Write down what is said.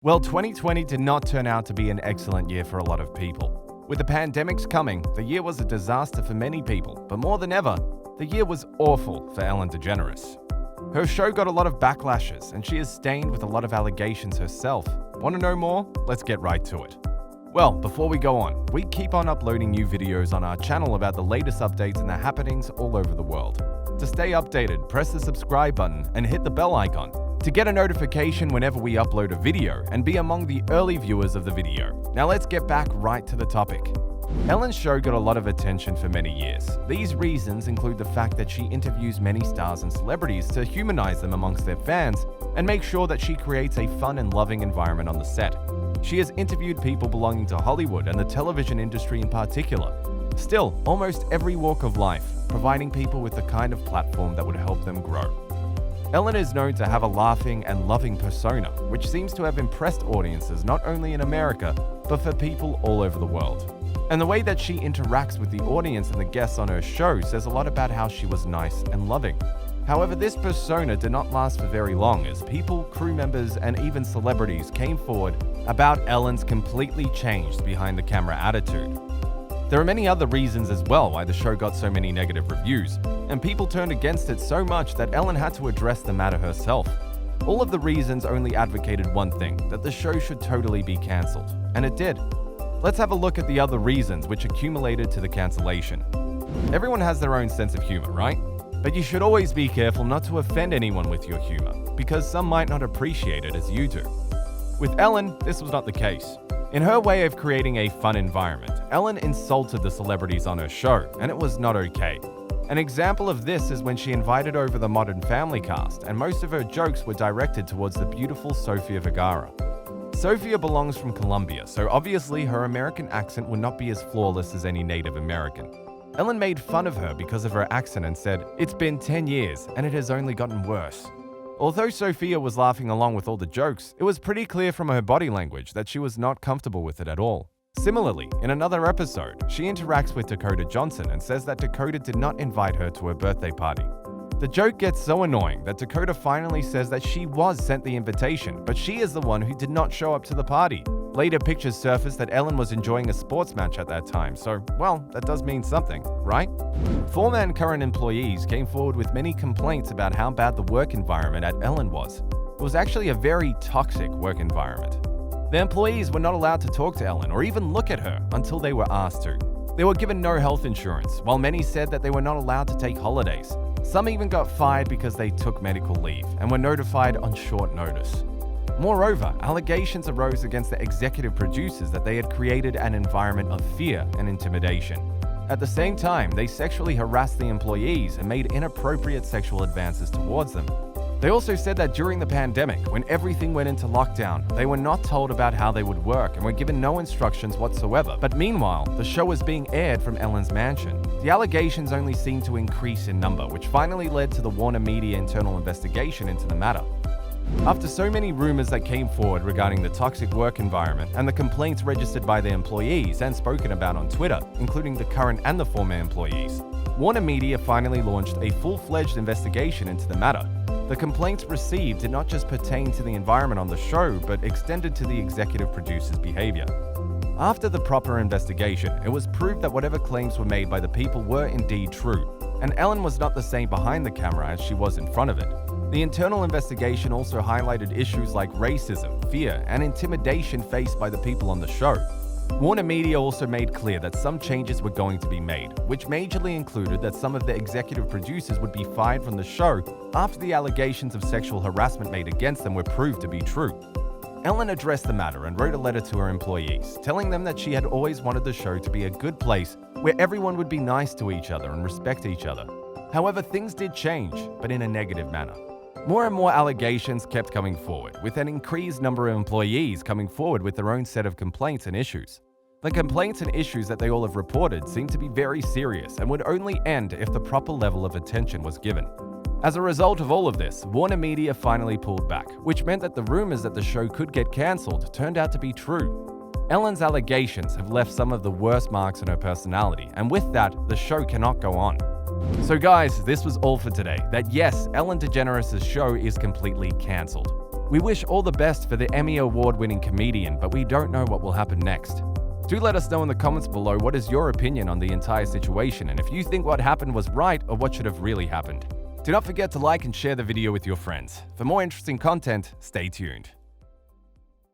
Well, 2020 did not turn out to be an excellent year for a lot of people. With the pandemics coming, the year was a disaster for many people, but more than ever, the year was awful for Ellen DeGeneres. Her show got a lot of backlashes, and she is stained with a lot of allegations herself. Want to know more? Let's get right to it. Well, before we go on, we keep on uploading new videos on our channel about the latest updates and the happenings all over the world. To stay updated, press the subscribe button and hit the bell icon to get a notification whenever we upload a video and be among the early viewers of the video. Now let's get back right to the topic. Ellen's show got a lot of attention for many years. These reasons include the fact that she interviews many stars and celebrities to humanize them amongst their fans and make sure that she creates a fun and loving environment on the set. She has interviewed people belonging to Hollywood and the television industry in particular. Still, almost every walk of life, providing people with the kind of platform that would help them grow. Ellen is known to have a laughing and loving persona, which seems to have impressed audiences not only in America, but for people all over the world. And the way that she interacts with the audience and the guests on her show says a lot about how she was nice and loving. However, this persona did not last for very long as people, crew members, and even celebrities came forward about Ellen's completely changed behind the camera attitude. There are many other reasons as well why the show got so many negative reviews, and people turned against it so much that Ellen had to address the matter herself. All of the reasons only advocated one thing, that the show should totally be cancelled, and it did. Let's have a look at the other reasons which accumulated to the cancellation. Everyone has their own sense of humor, right? But you should always be careful not to offend anyone with your humor, because some might not appreciate it as you do. With Ellen, this was not the case. In her way of creating a fun environment, Ellen insulted the celebrities on her show, and it was not okay. An example of this is when she invited over the Modern Family cast, and most of her jokes were directed towards the beautiful Sofia Vergara. Sofia belongs from Colombia, so obviously her American accent would not be as flawless as any Native American. Ellen made fun of her because of her accent and said, "It's been 10 years, and it has only gotten worse." Although Sofia was laughing along with all the jokes, it was pretty clear from her body language that she was not comfortable with it at all. Similarly, in another episode, she interacts with Dakota Johnson and says that Dakota did not invite her to her birthday party. The joke gets so annoying that Dakota finally says that she was sent the invitation, but she is the one who did not show up to the party. Later pictures surfaced that Ellen was enjoying a sports match at that time, so, well, that does mean something, right? Former and current employees came forward with many complaints about how bad the work environment at Ellen was. It was actually a very toxic work environment. The employees were not allowed to talk to Ellen or even look at her until they were asked to. They were given no health insurance, while many said that they were not allowed to take holidays. Some even got fired because they took medical leave and were notified on short notice. Moreover, allegations arose against the executive producers that they had created an environment of fear and intimidation. At the same time, they sexually harassed the employees and made inappropriate sexual advances towards them. They also said that during the pandemic, when everything went into lockdown, they were not told about how they would work and were given no instructions whatsoever. But meanwhile, the show was being aired from Ellen's mansion. The allegations only seemed to increase in number, which finally led to the Warner Media internal investigation into the matter. After so many rumors that came forward regarding the toxic work environment and the complaints registered by the employees and spoken about on Twitter, including the current and the former employees, Warner Media finally launched a full-fledged investigation into the matter. The complaints received did not just pertain to the environment on the show, but extended to the executive producer's behavior. After the proper investigation, it was proved that whatever claims were made by the people were indeed true, and Ellen was not the same behind the camera as she was in front of it. The internal investigation also highlighted issues like racism, fear, and intimidation faced by the people on the show. Warner Media also made clear that some changes were going to be made, which majorly included that some of the executive producers would be fired from the show after the allegations of sexual harassment made against them were proved to be true. Ellen addressed the matter and wrote a letter to her employees, telling them that she had always wanted the show to be a good place where everyone would be nice to each other and respect each other. However, things did change, but in a negative manner. More and more allegations kept coming forward, with an increased number of employees coming forward with their own set of complaints and issues. The complaints and issues that they all have reported seem to be very serious and would only end if the proper level of attention was given. As a result of all of this, Warner Media finally pulled back, which meant that the rumors that the show could get cancelled turned out to be true. Ellen's allegations have left some of the worst marks on her personality, and with that, the show cannot go on. So guys, this was all for today. That yes, Ellen DeGeneres' show is completely cancelled. We wish all the best for the Emmy Award-winning comedian, but we don't know what will happen next. Do let us know in the comments below what is your opinion on the entire situation and if you think what happened was right or what should have really happened. Do not forget to like and share the video with your friends. For more interesting content, stay tuned.